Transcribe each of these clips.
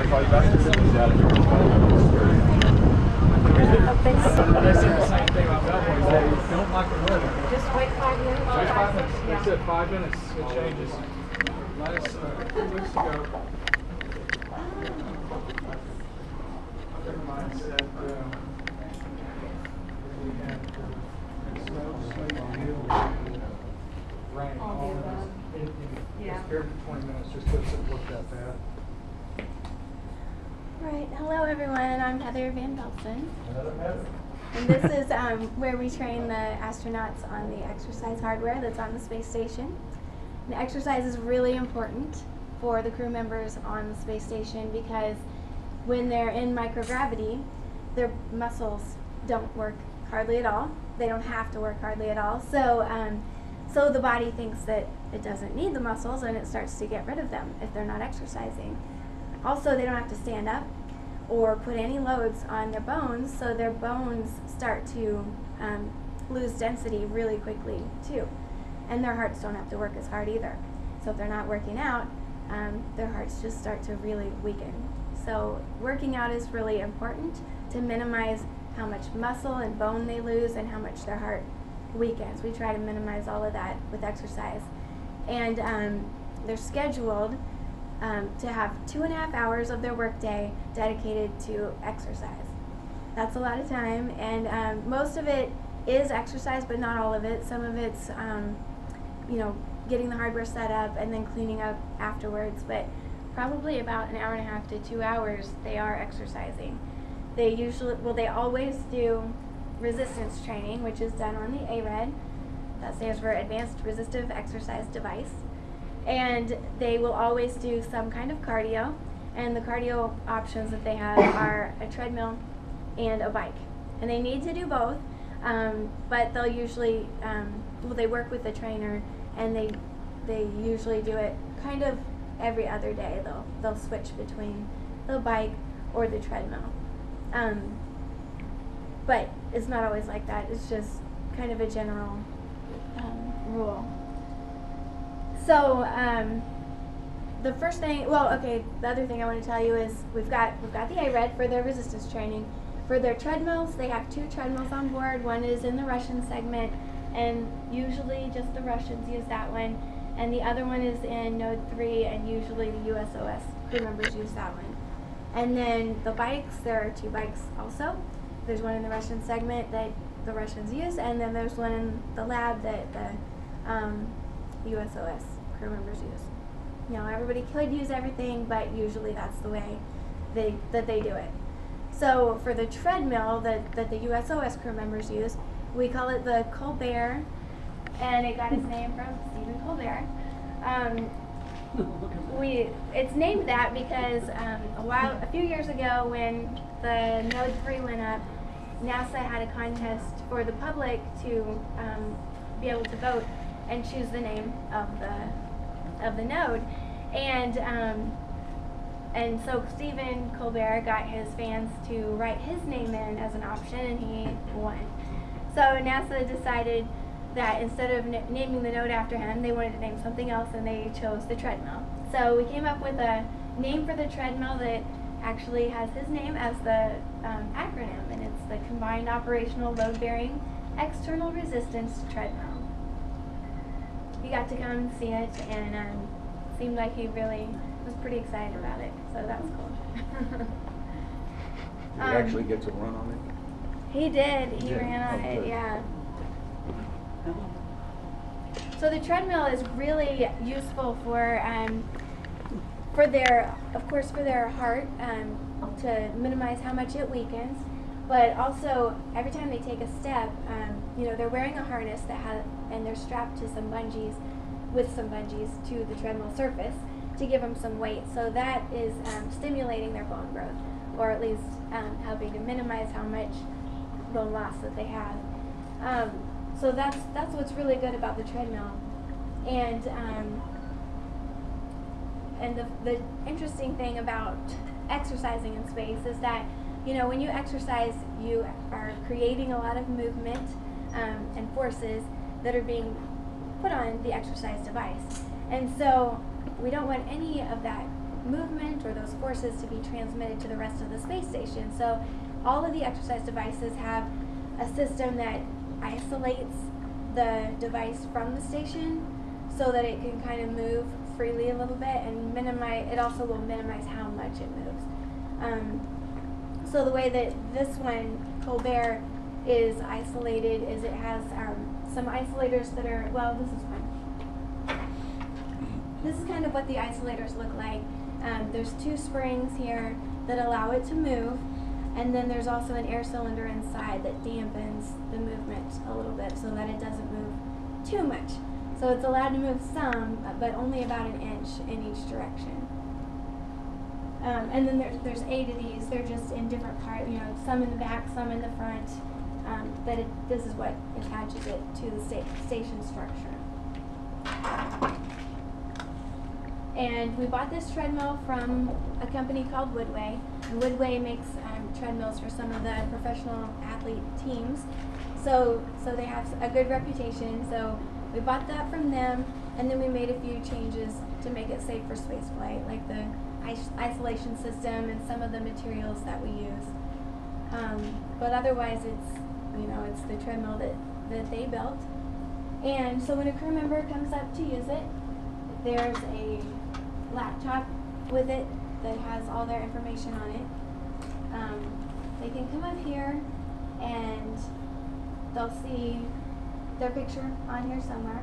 call you back? They said the same thing about that one. They don't like the weather. Just wait 5 minutes. Wait 5 minutes. They said 5 minutes. It changes. Last 2 weeks ago. Mine said we had snow, sleet, hail, rain. All the above. Yeah. Every 20 minutes just because it looked that bad. Right. Hello, everyone. I'm Heather Van Belson. Another Heather. And this is where we train the astronauts on the exercise hardware that's on the space station. And exercise is really important for the crew members on the space station because when they're in microgravity, their muscles don't work hardly at all. They don't have to work hardly at all. So the body thinks that it doesn't need the muscles and it starts to get rid of them if they're not exercising. Also, they don't have to stand up or put any loads on their bones, so their bones start to lose density really quickly too. And their hearts don't have to work as hard either. So if they're not working out, their hearts just start to really weaken. So working out is really important to minimize how much muscle and bone they lose and how much their heart weekends. We try to minimize all of that with exercise. And they're scheduled to have 2.5 hours of their workday dedicated to exercise. That's a lot of time, and most of it is exercise, but not all of it. Some of it's, getting the hardware set up and then cleaning up afterwards, but probably about 1.5 hours to 2 hours they are exercising. They always do resistance training, which is done on the ARED. That stands for Advanced Resistive Exercise Device. And they will always do some kind of cardio, and the cardio options that they have are a treadmill and a bike. And they need to do both, but they'll usually, they work with the trainer, and they usually do it kind of every other day. They'll switch between the bike or the treadmill. But it's not always like that. It's just kind of a general rule. So the first thing, the other thing I want to tell you is we've got the ARED for their resistance training. For their treadmills, they have 2 treadmills on board. One is in the Russian segment, and usually just the Russians use that one. And the other one is in Node 3, and usually the USOS crew members use that one. And then the bikes, there are 2 bikes also. There's one in the Russian segment that the Russians use, and then there's one in the lab that the USOS crew members use. Everybody could use everything, but usually that's the way that they do it. So for the treadmill that the USOS crew members use, we call it the Colbert, and it got its name from Stephen Colbert. It's named that because a few years ago when the Node 3 went up, NASA had a contest for the public to be able to vote and choose the name of the node, and so Stephen Colbert got his fans to write his name in as an option, and he won. So NASA decided that instead of naming the node after him, they wanted to name something else, and they chose the treadmill. So we came up with a name for the treadmill that actually has his name as the acronym, and it's the Combined Operational Load Bearing External Resistance Treadmill. He got to come and see it, and seemed like he really was pretty excited about it, so that was cool. Did he actually get to run on it? He did. He ran on it, yeah. So the treadmill is really useful for their heart, to minimize how much it weakens, but also every time they take a step, they're wearing a harness and they're strapped to some bungees to the treadmill surface to give them some weight. So that is stimulating their bone growth, or at least helping to minimize how much bone loss that they have. So that's what's really good about the treadmill. And the interesting thing about exercising in space is that, when you exercise, you are creating a lot of movement and forces that are being put on the exercise device. And so we don't want any of that movement or those forces to be transmitted to the rest of the space station. So all of the exercise devices have a system that isolates the device from the station so that it can kind of move freely a little bit and minimize, it also will minimize how much it moves. So the way that this one, Colbert, is isolated is it has some isolators that are, well, this is fun. This is kind of what the isolators look like. There's 2 springs here that allow it to move, and then there's also an air cylinder inside that dampens the movement a little bit so that it doesn't move too much. So it's allowed to move some, but only about an inch in each direction. And then there's 8 of these. They're just in different parts, you know, some in the back, some in the front. This is what attaches it to the station structure. And we bought this treadmill from a company called Woodway. And Woodway makes treadmills for some of the professional athlete teams. So they have a good reputation. So we bought that from them, and then we made a few changes to make it safe for spaceflight, like the isolation system and some of the materials that we use. But otherwise, it's the treadmill that they built. And so when a crew member comes up to use it, there's a laptop with it that has all their information on it. They can come up here and they'll see their picture on here somewhere.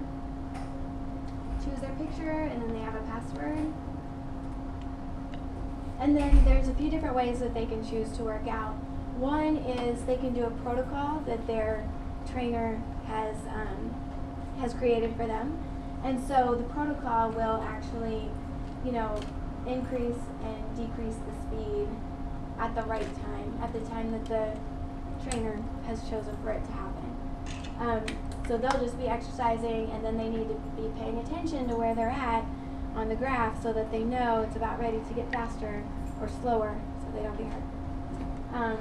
Choose their picture, and then they have a password. And then there's a few different ways that they can choose to work out. One is they can do a protocol that their trainer has created for them. And so the protocol will actually, increase and decrease the speed at the right time, at the time that the trainer has chosen for it to happen. So they'll just be exercising, and then they need to be paying attention to where they're at on the graph so that they know it's about ready to get faster or slower so they don't get hurt.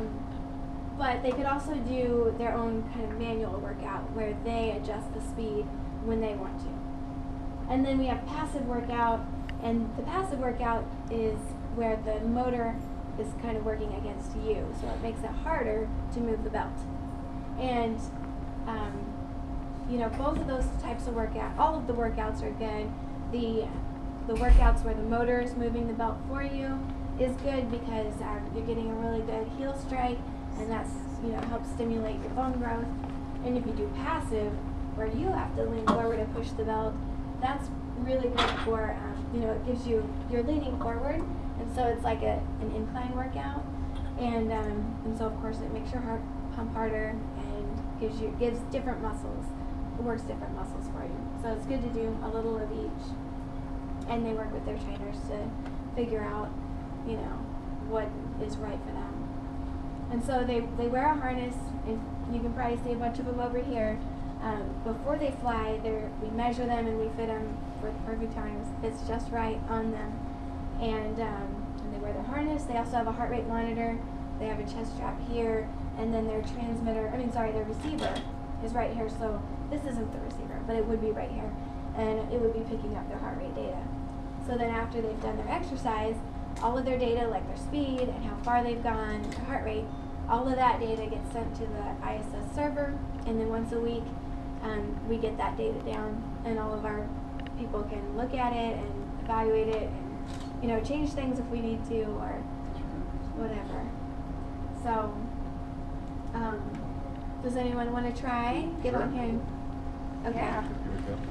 But they could also do their own kind of manual workout where they adjust the speed when they want to. And then we have passive workout, and the passive workout is where the motor is kind of working against you, so it makes it harder to move the belt. And both of those types of workout, all of the workouts are good. The workouts where the motor is moving the belt for you is good because you're getting a really good heel strike, and that's helps stimulate your bone growth. And if you do passive, where you have to lean forward and push the belt, that's really good for it gives you're leaning forward, and so it's like an incline workout, and so of course it makes your heart pump harder and gives different muscles. It works different muscles for you. So it's good to do a little of each. And they work with their trainers to figure out, what is right for them. And so they wear a harness, and you can probably see a bunch of them over here. Before they fly, we measure them and we fit them for perfect harness. Fits just right on them. And they wear their harness. They also have a heart rate monitor. They have a chest strap here, and then their their receiver is right here. So this isn't the receiver, but it would be right here, and it would be picking up their heart rate data. So then after they've done their exercise, all of their data, like their speed and how far they've gone, their heart rate, all of that data gets sent to the ISS server, and then once a week we get that data down, and all of our people can look at it and evaluate it and change things if we need to or whatever. So does anyone want to try? Get on here. Okay. Yeah.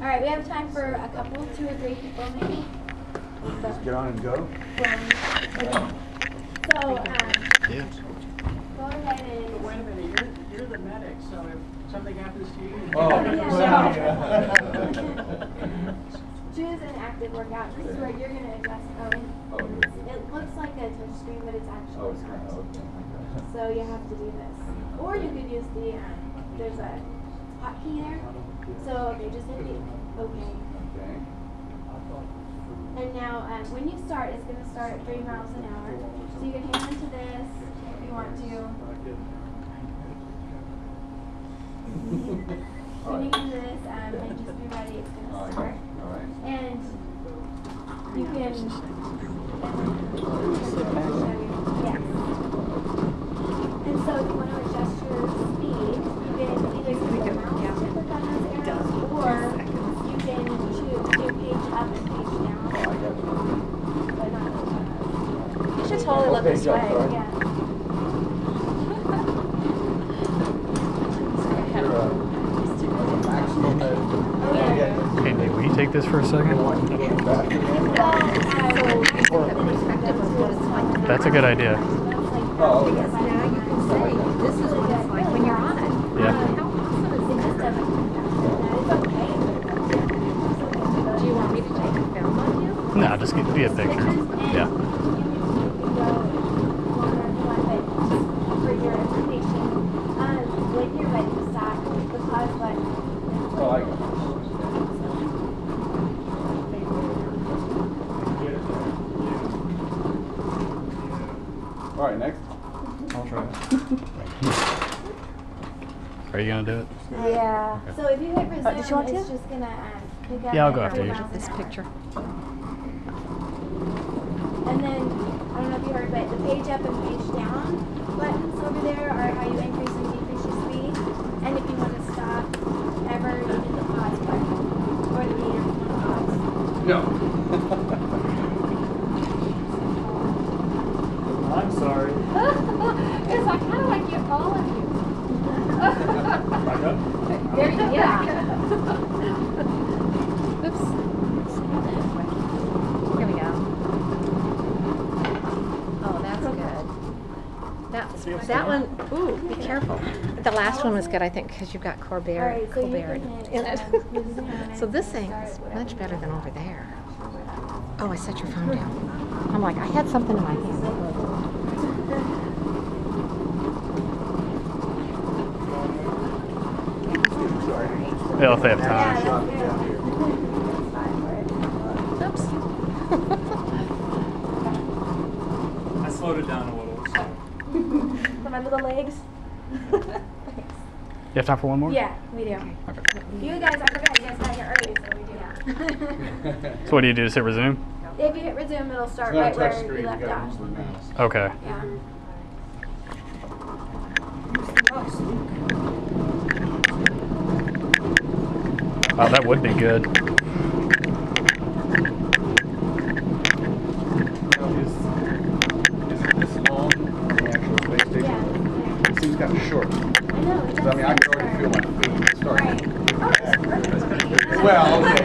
All right, we have time for a couple, 2 or 3 people maybe. Just get on and go. Okay. So, Yeah. go ahead and. But wait a minute, you're the medic, so if something happens to you, you Oh, yeah. yeah. Choose an active workout. This is where you're going to adjust. It looks like a touch screen, but it's actually not. Okay. So you have to do this. Or you could use there's a hotkey there. So, okay, just hit the okay. Okay. And now, when you start, it's going to start at 3 miles an hour. So you can hang on to this if you want to. Tuning into this, and just be ready. It's going to start. All right. And you can Yeah. And so if you want to adjust your speed, you can either use the mouse to click on those arrows, or you can choose to page up and page down. But not You should totally look this way. yeah. Hey, Nate, will you take this for a second? That's a good idea. Because now you can say, this is what it's like when you're on it. Yeah. How awesome is that? Do you want me to take a film of you? No, just be a picture. Yeah. For your information, when you're ready to stop, the pause button. Oh, I got it. All right, next. I'll try. Are you gonna do it? Yeah. So if you hit resume, did you want to? it's just gonna pick up. Yeah, I'll go at after you. miles This an hour. picture. And then, I don't know if you heard, but the page up and page down buttons over there are how you increase and decrease your speed. And if you want to stop ever, you hit the pause button. Or the meter if you want to pause. No. I'm sorry. It's like, how do I get all of you? Back up. There you go. Yeah. Oops. Here we go. Oh, that's good. That one, ooh, be careful. The last one was good, I think, because you've got Colbert, Alright, so you Colbert can hit, in it. resume So this and thing start is whatever. much better than over there. Oh, I set your phone down. I'm like, I had something in my hand. Yeah, if they have Yeah, time. that's good. That's fine for it. Oops. I slowed it down a little. So. For my little legs. You have time for one more? Yeah, we do. Okay. You guys, I forgot you guys got here early, so we do. So what do you do? Just hit resume? If you hit resume, it'll start It's not right a where touch you screen, you left gotta off. use the mouse. Okay. Yeah. Oh, that would be good. Isn't this long, the actual space station? Yeah. It seems kind of short. I know. It 'Cause I mean, I can already feel my feet starting. Right. Oh, it's perfect for me. Well, okay.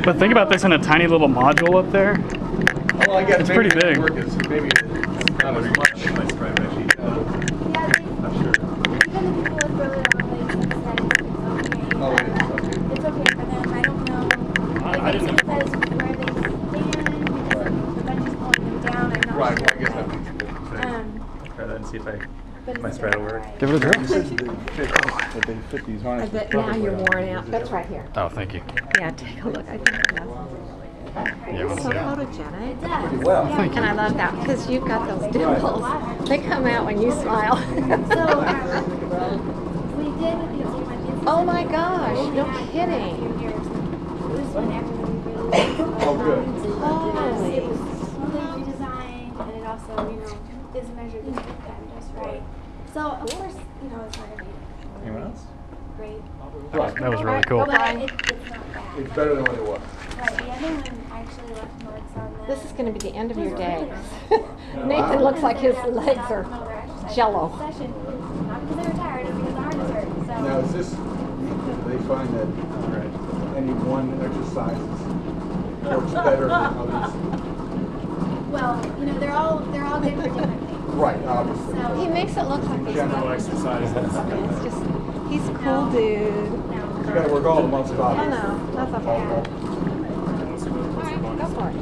But think about this in a tiny little module up there. Well, I guess It's maybe pretty it big. work is maybe it's not as much. Yeah, I'm sure. even the people with really long legs have said it's okay. Oh, it is, okay. It's okay for them. I don't know. I If it's didn't because where they stand, because the bungee's pulling them down, I'm not Right, sure. well, I guess that makes it good. Try that and see if But my it's stride will been work. alright. Give it a You try. said that they fit these I harnesses bet now perfectly you're on worn these. out. That's right here. Oh, thank you. Yeah, take a look. I think it does. Yeah, we'll So see. photogenic. It does. Well. Yeah. And I love that because you've got those dimples. They come out when you smile. So, we did with the old one. Oh my gosh, no kidding. This one actually really Oh, good. Holy. It was smoothly redesigned, and it also, is measured to fit them just right. So, of course, it's not going to be Anyone else? great. Right. That was really cool. But it's not bad. It's better than what it was. Right, the other one actually left marks on them. This is going to be the end of your day. Nathan looks like his legs are jello. Session, not because they were tired, it's because the harness hurt. So. Now, is this, they find that any one exercise works better than others? Well, they're all good for different things. Right, obviously. So, He makes it look like he's General exercises. It's just, he's a cool dude. no. You gotta work all the muscles, Oh obviously. no, that's okay. Go for it.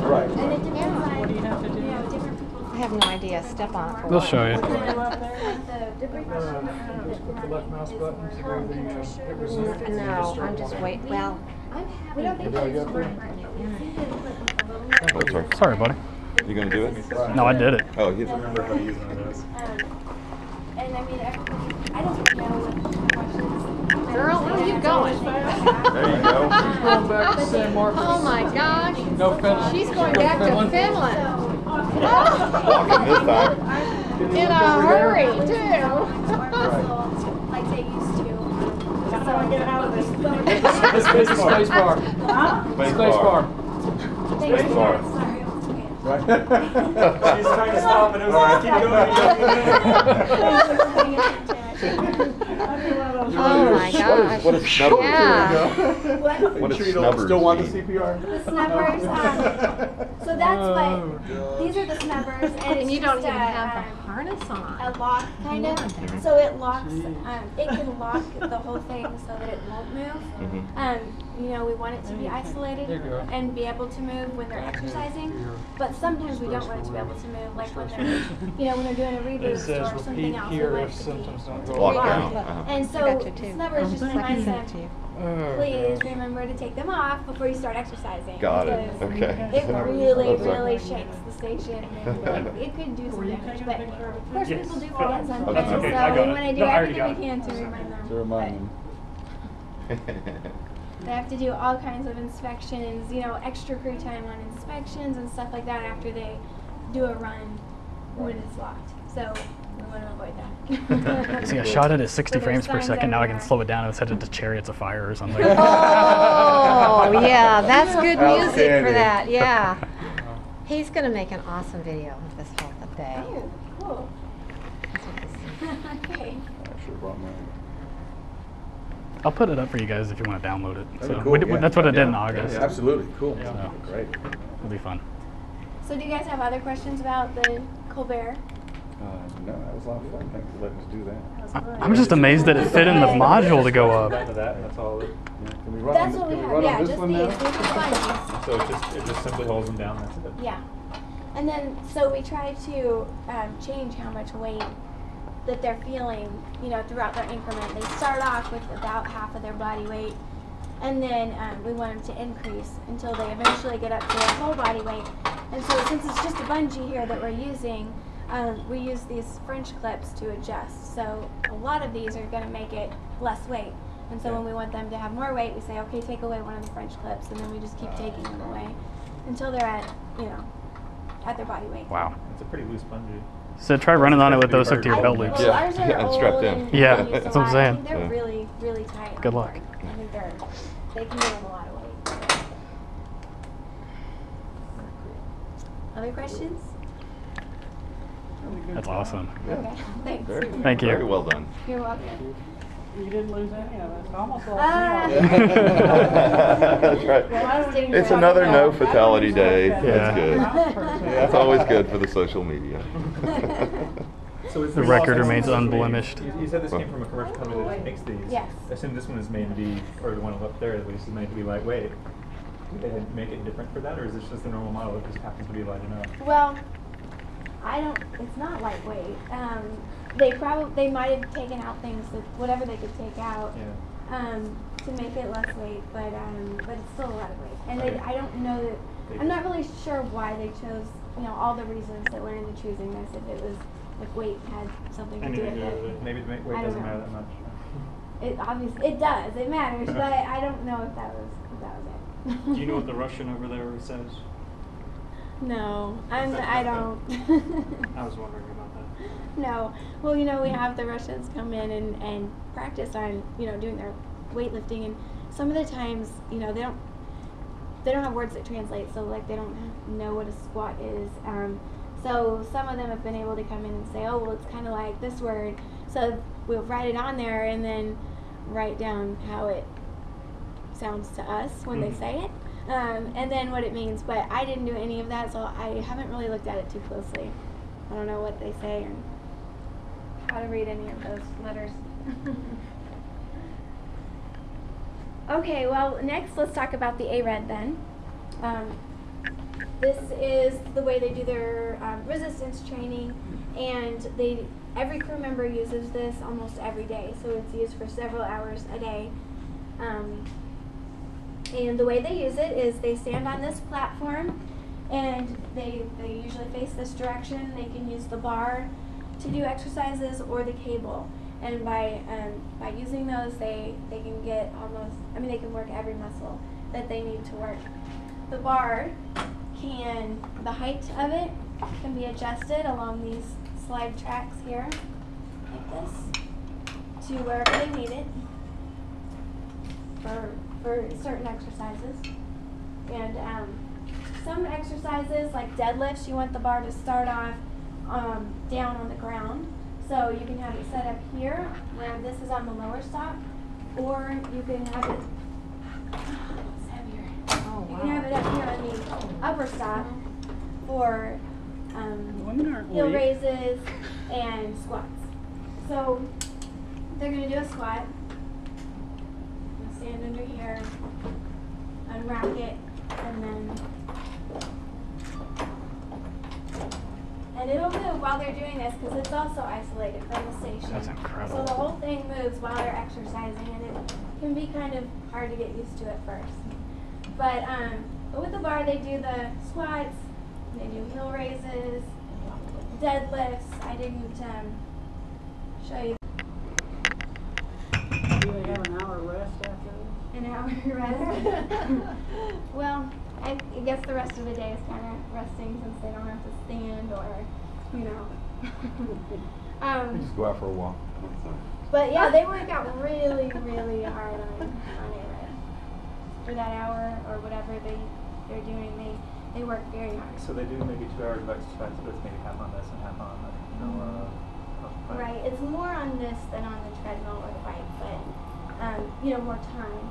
Right. And it depends on, What do you have to do? different people's. I have no idea. Step on it for They'll what? show you. The different Just click the left mouse button to go to hit resume. No, I'm just waiting. Well, We don't think Everybody it's got smart. Sorry, buddy. You gonna do it? No, I did it. Oh, he's Remember how to use one of those. And I mean, everybody, I don't know what questions. girl. Where are you going? There you go. Going back to San Marcos. Oh my gosh. No Finland. She's going back to Finland. Walking this time. In a hurry, too. Like they used to. How do I get out of this? Space bar. Space Space bar. Thanks, Space bar. Sorry. Right? She's trying to stop and it was like, keep going. Oh my gosh. What is snubbers? Yeah. What is Sure you snubbers don't still want the mean? CPR? The snubbers, so that's what, these are the snubbers, and And it's you don't just even a, have the harness a on. lock, kind of. So it locks, it can lock the whole thing so that it won't move. You know, we want it to be isolated There you go. and be able to move when they're exercising, but sometimes we don't want it to be able to move, like when they're, you know, when they're doing a It reboost says or something repeat else. We here want if it to be symptoms don't go Lock away. down. And I so got you too. snubbers just reminds them, Oh, please gosh. remember to take them off before you start exercising. Got it. because Okay. It really, That's really okay. shakes the station, and like, it could do some damage. But of course, Yes. people do forget sometimes, Oh, that's okay. so I got we it. want to do No, I already everything we got it. can to remind them. To remind them. They have to do all kinds of inspections, you know, extra crew time on inspections and stuff like that after they do a run when it's locked. So we want to avoid that. See, I shot it at 60 So there's frames per signs second. Now I can everywhere. slow it down. I was headed to Chariots of Fire or something. Oh, yeah. That's good music for Outstanding. that. Yeah. He's going to make an awesome video of this whole day. Oh, cool. Okay. I should have brought mine. I'll put it up for you guys if you want to download it. That'd be So cool, we did, yeah. that's what I did in Yeah, August. yeah, absolutely, cool. Yeah. Great. It'll be fun. So do you guys have other questions about the Colbert? No, that was a lot of fun. Thanks for letting us do that. I'm just amazed that it fit in the module to go up. Down to that, and that's all. Yeah. Can we run That's on, what we can have, run yeah, on this just one these. now? These are the bunnies. So it just simply holds them down. That's it. Yeah. And then, so we try to change how much weight that they're feeling, you know, throughout their increment. They start off with about half of their body weight, and then we want them to increase until they eventually get up to their whole body weight. And so since it's just a bungee here that we're using, we use these French clips to adjust. So a lot of these are going to make it less weight. And so when we want them to have more weight, we say, okay, take away one of the French clips, and then we just keep taking them away until they're at, you know, at their body weight. Wow. It's a pretty loose bungee. So try running on it with those hooked to your belt loops. Well, Yeah, ours are yeah, and strapped old in. and Yeah, used a that's what I'm lot. saying. I think they're Yeah. really, really tight. Good on luck. board. I think they can give them a lot of weight. Other questions? That's awesome. Okay, thanks. Thank you. Very well done. You're welcome. You didn't lose any of it. Almost Ah. That's right. It's another no fatality day. Yeah. That's good. That's always good for the social media. So The record remains unblemished. You said this came from a commercial company that makes these. Yes. I assume this one is made to be, or the one up there at least, is made to be lightweight. Did they make it different for that, or is this just a normal model that just happens to be light enough? Well, it's not lightweight. They might have taken out things that, whatever they could take out. Yeah. To make it less weight, but it's still a lot of weight. And Okay. I don't know that, I'm not really sure why they chose, you know, all the reasons that went into choosing this, if it was, if weight had something to do with it. Maybe the weight I don't doesn't know. matter that much. It obviously, it does, it matters, but I don't know if that was it. Do you know what the Russian over there says? No, I don't. I was wondering about that. No. Well, you know, we have the Russians come in and practice on, you know, doing their weightlifting, and some of the times, you know, they don't have words that translate, so like they don't know what a squat is. So some of them have been able to come in and say, oh, well, it's kind of like this word. So we'll write it on there and then write down how it sounds to us when they say it, and then what it means. But I didn't do any of that, so I haven't really looked at it too closely. I don't know what they say or how to read any of those letters. Okay, well, next let's talk about the ARED then. This is the way they do their resistance training, and every crew member uses this almost every day, so it's used for several hours a day. And the way they use it is they stand on this platform, and they usually face this direction. They can use the bar to do exercises or the cable. And by using those, they can get almost, I mean, they can work every muscle that they need to work. The bar the height of it can be adjusted along these slide tracks here, like this, to wherever they need it for certain exercises. And some exercises, like deadlifts, you want the bar to start off down on the ground. So you can have it set up here, where this is on the lower stop, or you can have it, it's heavier. Oh, wow. You can have it up here on the upper stop for heel raises and squats. So they're going to do a squat. Stand under here, unwrap it, and it'll move while they're doing this because it's also isolated from the station. That's incredible. So the whole thing moves while they're exercising, and it can be kind of hard to get used to at first. But with the bar, they do the squats, they do heel raises, deadlifts. I didn't show you. Do they have an hour rest after this? An hour rest. Well, I guess the rest of the day is kind of resting since they don't have to stand or, you know. Just go out for a walk. But yeah, they work out really, really hard on it. For that hour or whatever they're doing, they work very hard. So they do maybe 2 hours of exercise, but it's maybe half on this and half on the Right, it's more on this than on the treadmill or the bike, but you know, more time.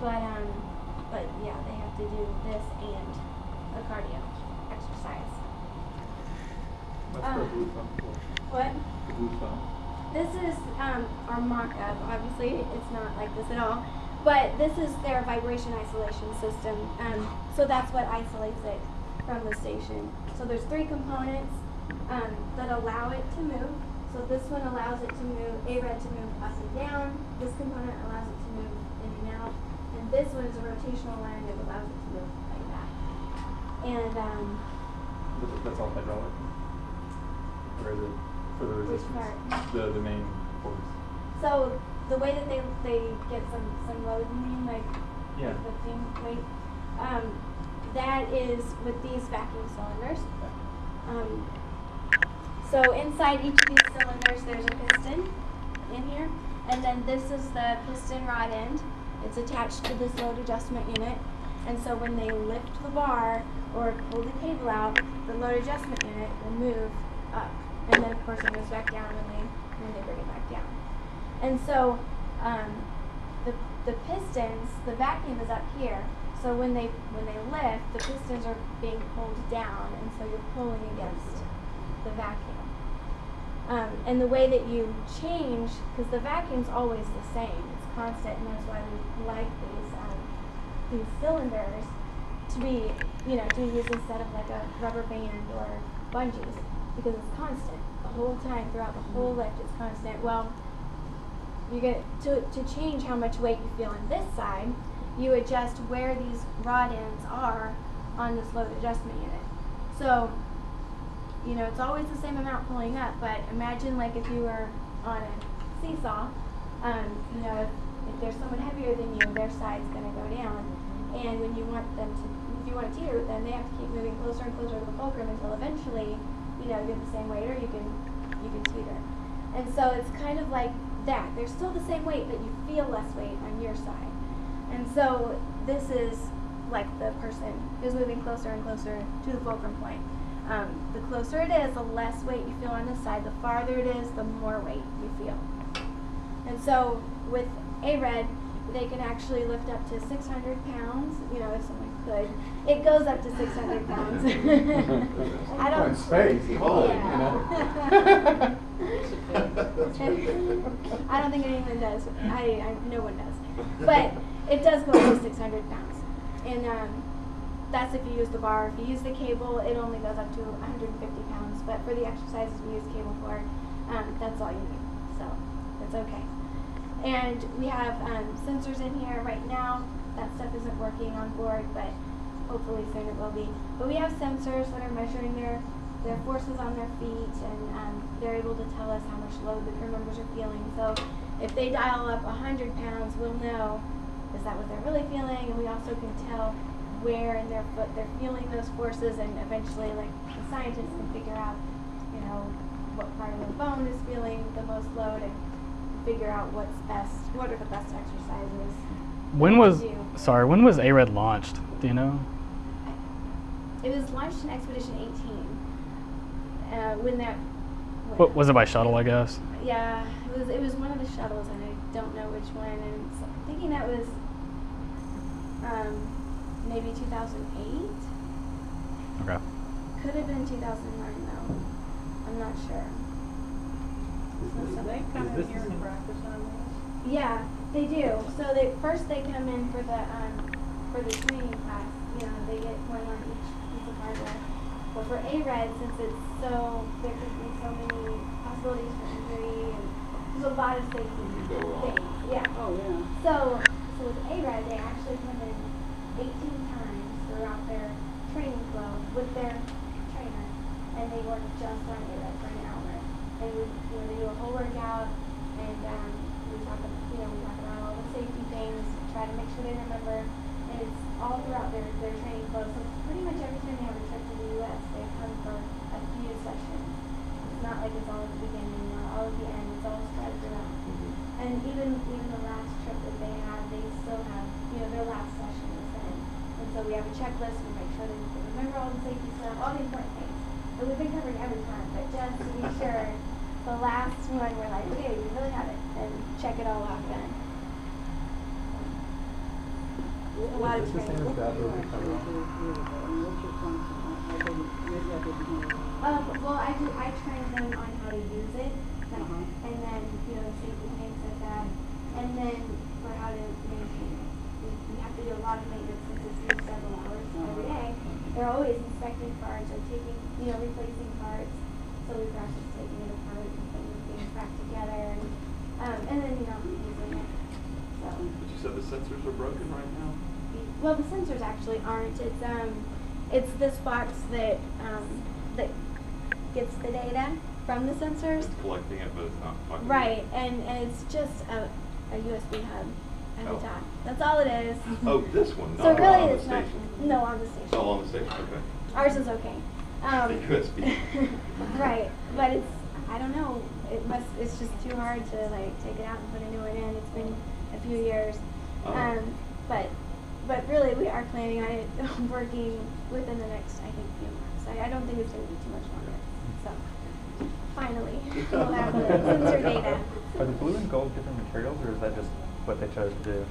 But yeah, they have to do this and a cardio exercise. What's the blue thumb for? What? The blue thumb. This is our mock-up. Obviously, it's not like this at all. But this is their vibration isolation system. So that's what isolates it from the station. So there's 3 components that allow it to move. So this one allows it to move, ARED to move up and down. This component allows it to move in and out. And this one is a rotational one. It allows it to move like that. And That's all hydraulic. Or is it for the Which resistance? part? The main force. so the way that they get some load, you mean, like Yeah. lifting weight, that is with these vacuum cylinders. So inside each of these cylinders there's a piston in here, and then this is the piston rod end. It's attached to this load adjustment unit, and so when they lift the bar or pull the cable out, the load adjustment unit will move up, and then of course it moves back down when they bring it back down. And so the pistons, the vacuum is up here. So when they lift, the pistons are being pulled down, and so you're pulling against the vacuum. And the way that you change, because the vacuum's always the same, it's constant, and that's why we like these cylinders to be, to be used instead of like a rubber band or bungees, because it's constant the whole time throughout the whole lift. It's constant. Well, you get to change how much weight you feel on this side. You adjust where these rod ends are on this load adjustment unit. So, it's always the same amount pulling up, but imagine like if you were on a seesaw, if there's someone heavier than you, their side's going to go down. And when you want them to, if you want to teeter with them, they have to keep moving closer and closer to the fulcrum until eventually, you're the same weight, or you can teeter. And so it's kind of like that. They're still the same weight, but you feel less weight on your side. And so this is like the person is moving closer and closer to the fulcrum point. The closer it is, the less weight you feel on this side. The farther it is, the more weight you feel. And so with ARED, they can actually lift up to 600 pounds, if someone could. It goes up to 600 pounds. I don't... Space, I don't think anyone does. No one does. But it does go up to 600 pounds. And that's if you use the bar. If you use the cable, it only goes up to 150 pounds. But for the exercises we use cable for, that's all you need. So it's okay. And we have sensors in here right now. That stuff isn't working on board, but hopefully soon it will be. But we have sensors that are measuring their their forces on their feet, and they're able to tell us how much load the crew members are feeling. So if they dial up 100 pounds, we'll know, is that what they're really feeling? And we also can tell where in their foot they're feeling those forces, and eventually, like, the scientists can figure out, you know, what part of the bone is feeling the most load, and figure out what are the best exercises. When was to do. when was ARED launched? Do you know? It was launched in Expedition 18. What was it, by shuttle, I guess? Yeah, it was one of the shuttles, and I don't know which one. And so I'm thinking that was maybe 2008. Okay. Could have been 2009 though. I'm not sure. Do they come in here and practice on this? Yeah, they do. So they come in for the training class. You know, they get one on each piece of hardware. But for ARED, since there could be so many possibilities for injury, and there's a lot of safety things. Yeah. Oh, yeah. So with ARED, they actually come in 18 times throughout their training flow with their trainer, and they work just on ARED for an hour. And they do a whole workout, and we talk about all the safety things, try to make sure they remember, and it's all throughout their training flow. So pretty much every time they have a trip to the U.S., they come for a few sessions. It's not like it's all at the beginning or all at the end. It's all spread throughout. And even the last trip that they have, they still have, their last session is then. And so we have a checklist. We make sure that they remember all the safety stuff, all the important things. And we've been covering every time, but just to be sure, the last one we're like, okay, we really have it, and check it all off then. A lot of training. Well, I train them on how to use it, and then safety things like that, and then for how to maintain it. We have to do a lot of maintenance since it's used several hours every day. They're always inspecting parts or taking, replacing parts. So we practice taking it apart and putting things back together, and then using it. So. But you said the sensors are broken right now? Well, the sensors actually aren't. It's this box that gets the data from the sensors. It's collecting it, but it's not talking. Right, and it's just a USB hub at the top. That's all it is. Oh, this one, So not really, on the it's not. station. No, on the station. Oh, on the station, okay. Ours is okay. The USB. Right, but I don't know. It's just too hard to take it out and put a new one in. It's been a few years. But really, we are planning on it working within the next, I think, few months. I don't think it's going to be too much longer. So, finally, we'll have the sensor data. Are the blue and gold different materials, or is that just what they chose to do?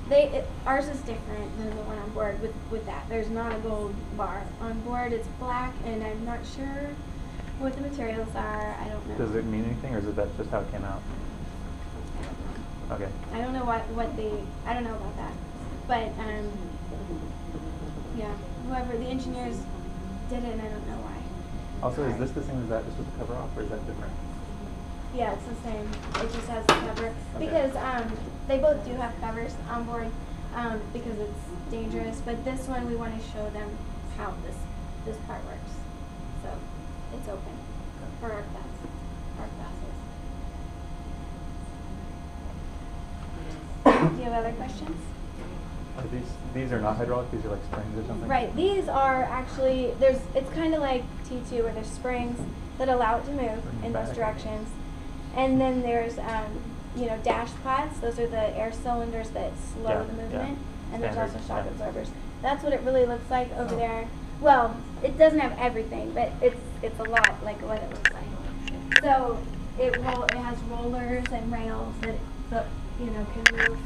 Ours is different than the one on board with that. There's not a gold bar. On board, it's black, and I'm not sure what the materials are. I don't know. Does it mean anything, or is that just how it came out? Okay. I don't know I don't know about that. But, yeah, whoever, the engineers did it, and I don't know why. Also, is this the same as that, just with the cover off, or is that different? Yeah, it's the same. It just has the cover. Okay. Because they both do have covers on board because it's dangerous. But this one, we want to show them how this part works. So it's open for our classes. Do you have other questions? Are these are not hydraulic, these are like springs or something? Right, these are actually, it's kind of like T2 where there's springs that allow it to move in those directions. And then there's, dash pods. Those are the air cylinders that slow the movement. And there's also shock absorbers. That's what it really looks like over there. Well, it doesn't have everything, but it's a lot like what it looks like. So it has rollers and rails that can move.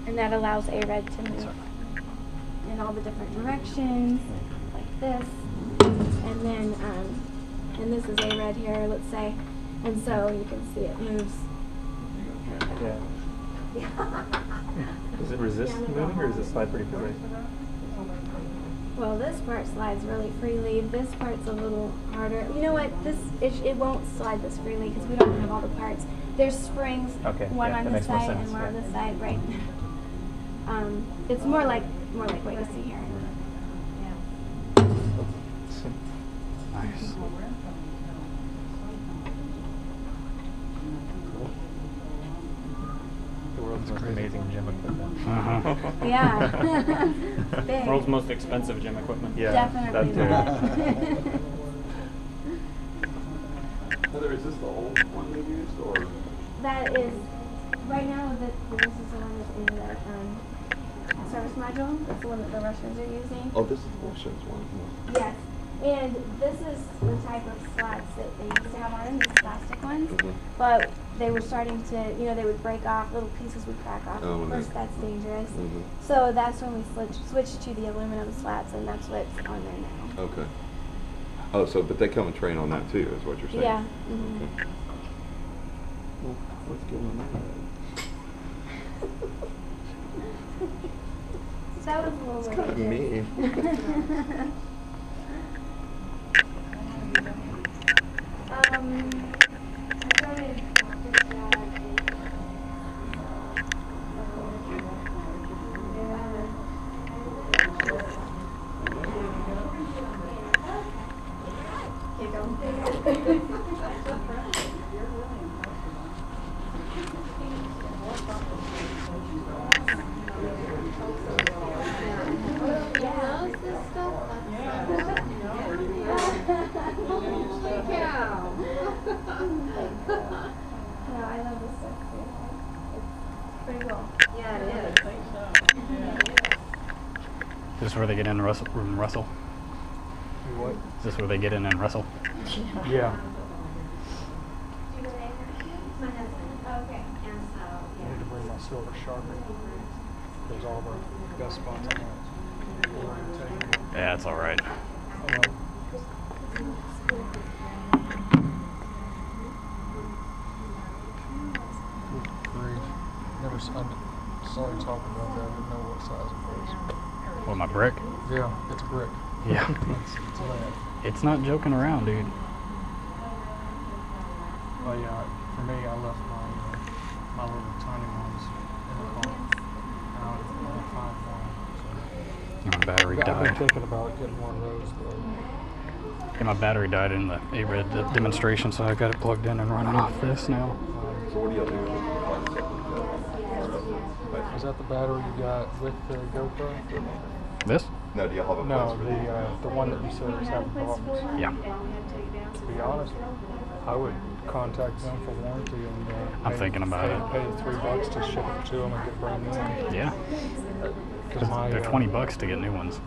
And that allows ARED to move in all the different directions, like this. And then, and this is ARED here, let's say. And so you can see it moves. Yeah. Does it resist moving, or does it slide pretty freely? Well, this part slides really freely. This part's a little harder. You know what? It won't slide this freely because we don't have all the parts. There's springs, one on this side and one on this side, right? It's more like what you see here. Nice. most amazing gym equipment. Yeah. Big. World's most expensive gym equipment. Yeah, Definitely that too. Heather, is this the old one we used, or? That is, right now, this is the one that's in the service module. That's the one that the Russians are using. Oh, this is the Russians one. Yes. And this is the type of slats that they used to have on them, these plastic ones. But they were starting to, they would break off, little pieces would crack off. Oh, of course, that's dangerous. Mhm. So that's when we switched to the aluminum slats, and that's what's on there now. Okay. Oh, so, but they come and train on that too, is what you're saying? Yeah. Okay. Well, let's give them that. So that was a little It's kind of mean. I started this job No, I love this stuff too. It's pretty cool. Yeah, it is. Is this where they get in and wrestle? What? Is this where they get in and wrestle? Yeah. Do you go there? My husband. Oh, okay. And so, I need to bring my silver sharpie. There's all the best spots on that. Yeah, it's all right. Never saw you talking about that. I didn't know what size it was. What, my brick? Yeah, it's brick. Yeah. It's lead. It's not joking around, dude. Oh yeah, for me, I left my little tiny ones in the car. And I only find one. My battery I've been died. thinking about getting one of those though. Yeah, my battery died in the A-Red demonstration, so I got it plugged in and running off this now. So what do y'all do? Is that the battery you got with the GoPro? This? No, do y'all have a No, place the one that you said was having problems. Yeah. To be honest, I would contact them for warranty and I'm thinking about it. Pay the $3 to ship it to them and get brand new ones. Yeah. Because They're $20 to get new ones.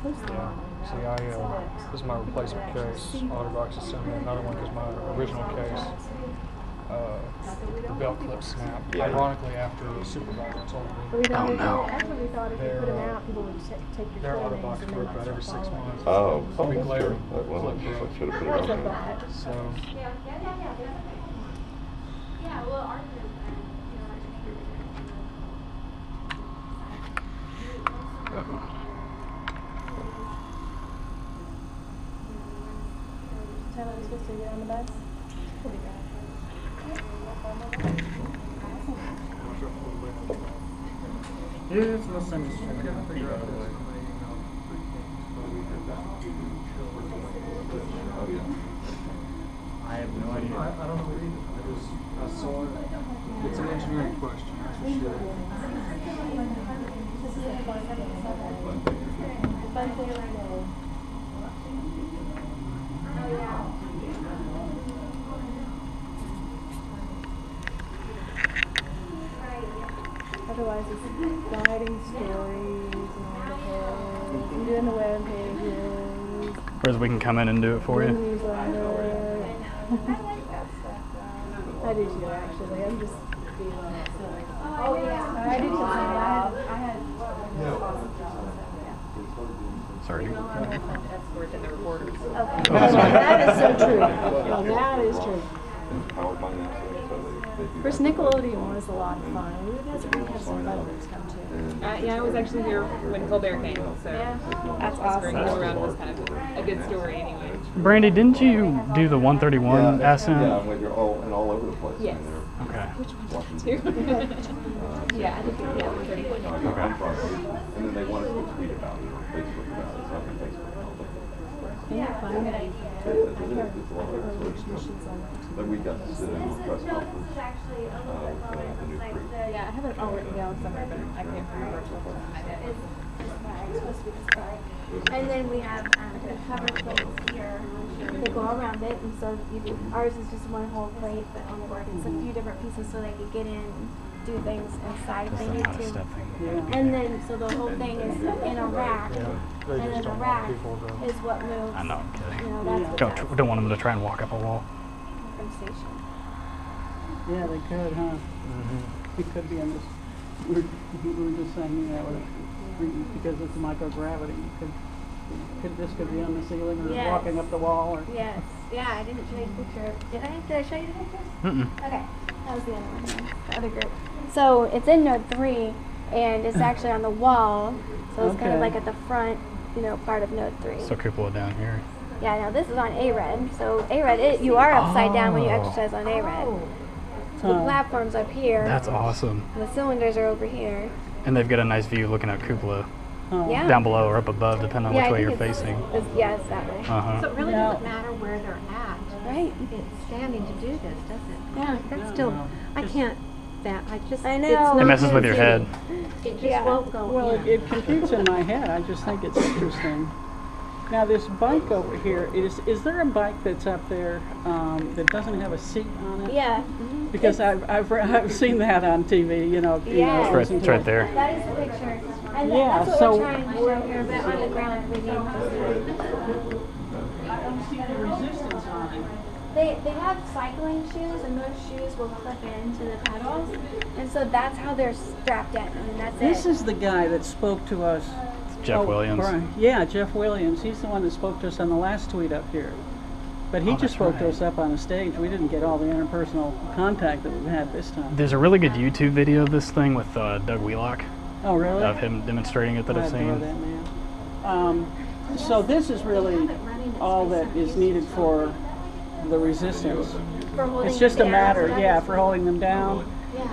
Yeah. See, this is my replacement case. Otterbox is sending me another one because my original case, the belt clip snapped. Yeah. Ironically, after the supervisor told me Oh no. their Otterbox broke about every 6 months. Oh. A week later, Well, clip broke. I should have put it on there. So, Tell us supposed to get on the bus. Yeah, it's no sense. I gotta figure out a way. I have no idea. I don't know either. I saw it. It's an engineering question, that's for sure. This is the fun thing right now. Oh, yeah. Otherwise, it's writing stories and articles, and doing the web pages, Whereas we can come in and do it for doing the you. newsletter. I do too, actually. I'm just being silly. Oh, yeah. I do too. I had Sorry. that is so true. No, that is true. Powered by NASA, so they do First, that. Nickelodeon was a lot of fun. We would have some fun ones come too. Yeah, I was actually here when Colbert came, so That's awesome. Go around was kind of a good story anyway. Brandy, didn't you do the 131 ascent? Yeah, when you're all over the place. Yes. Okay. Too. Yeah, I think yeah, 131. And then they wanted to tweet about it or Facebook about it, so I think Facebook. Isn't it fun? Like we got to sit in on a press conference. Yeah, I have it all written down somewhere, but I can't remember. And then we have the cover plates here. They go around it, and so ours is just one whole plate, but on the board it's a few different pieces so they could get in, do things inside if they need to. And then, so the whole thing is in a rack, and then the rack is what moves. I know, I'm kidding. You know, that's what Don't want them to try and walk up a wall. from station. Yeah, they could, huh? It could be on this. We were just saying, because it's microgravity, this could be on the ceiling or Yes. walking up the wall. Or Yes. Yeah, I didn't show you the picture. Did I? Did I show you the pictures? Okay. That was the other one. The other group. So it's in node 3, and it's actually on the wall. So it's kind of like at the front, part of node 3. So cupola down here. Yeah, now this is on A-Red. So A-Red, you are upside down when you exercise on A-Red. So the platform's up here. That's awesome. And the cylinders are over here. And they've got a nice view looking at cupola Yeah. down below or up above, depending on Yeah, which I way think you're it's- facing. Yeah, it's that way. So it really doesn't matter where they're at. Right. It's standing to do this, doesn't it? Yeah. That's still, I can't, I know. It's not It messes with your head. It just won't go Well, in. it computes in my head. I just think it's interesting. Now this bike over here, is there a bike that's up there that doesn't have a seat on it? Yeah. Because I've seen that on TV, Yeah. It's right there. That is the picture. And Yeah, that's what so- we're trying to show here, but on the ground we need I don't see the resistance on it. They have cycling shoes, and those shoes will clip into the pedals, and so that's how they're strapped in. I mean, that's This it. is the guy that spoke to us. Jeff Williams. Brian. Yeah, Jeff Williams. He's the one that spoke to us on the last tweet up here. But he just spoke to us up on the stage. We didn't get all the interpersonal contact that we've had this time. There's a really good YouTube video of this thing with Doug Wheelock. Oh, really? Of him demonstrating it that I've I adore seen. that man. So this is really all that is needed for the resistance. For holding It's just a them down. matter, for holding them down. Yeah.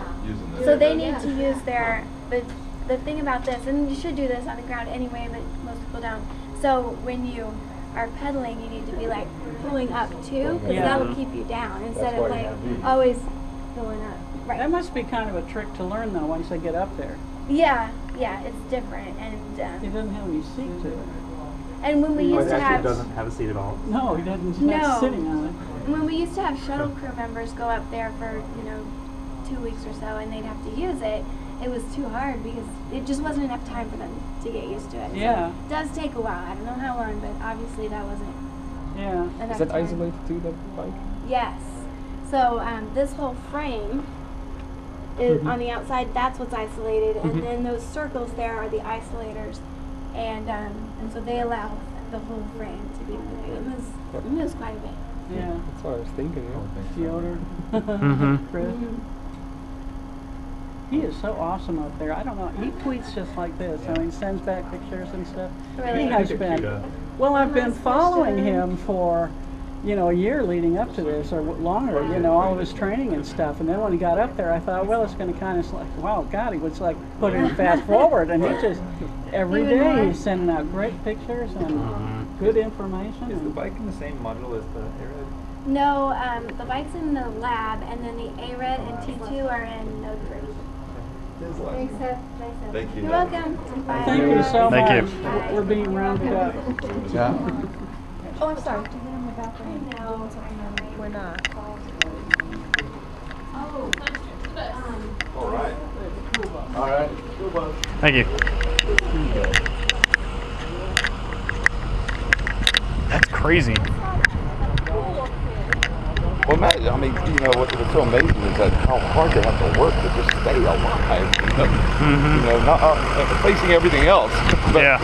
So they need to use their, but the thing about this, and you should do this on the ground anyway, but most people don't. So when you are pedaling, you need to be like pulling up too, because that'll keep you down instead of like always going up. Right. That must be kind of a trick to learn though once they get up there. Yeah, it's different, and He doesn't have any seat to it. and when we used to It actually have doesn't have a seat at all. No, he doesn't. He's not sitting on it. when we used to have shuttle crew members go up there for 2 weeks or so, and they'd have to use it. It was too hard because it just wasn't enough time for them to get used to it. Yeah. So it does take a while. I don't know how long, but obviously that wasn't enough Is that time. isolated to the bike? Yes. So this whole frame is on the outside. That's what's isolated, and then those circles there are the isolators, and so they allow the whole frame to be moving. It moves quite a bit. Yeah. That's what I was thinking. Fyodor. Chris. He is so awesome up there. I don't know. He tweets just like this. I mean, sends back pictures and stuff. Really? He has been. Well, I've been following him for, a year leading up to this or longer. All of his training and stuff. And then when he got up there, I thought, well, it's going to kind of like, wow, God, he was like putting it fast forward, and he just every day he's sending out great pictures and good information. Is the bike in the same module as the Arid? No, the bike's in the lab, and then the A-Red and T2 are in Node 3. Thanks, Seth. Thank you. You're welcome. Bye. Thank you so Thank much. you. We're being rounded up. Yeah. Oh, I'm sorry. No, we're not. All right. Thank you. That's crazy. Well, imagine, I mean, what's so amazing is that how hard they have to work to just stay alive. Not facing everything else. But, Yeah.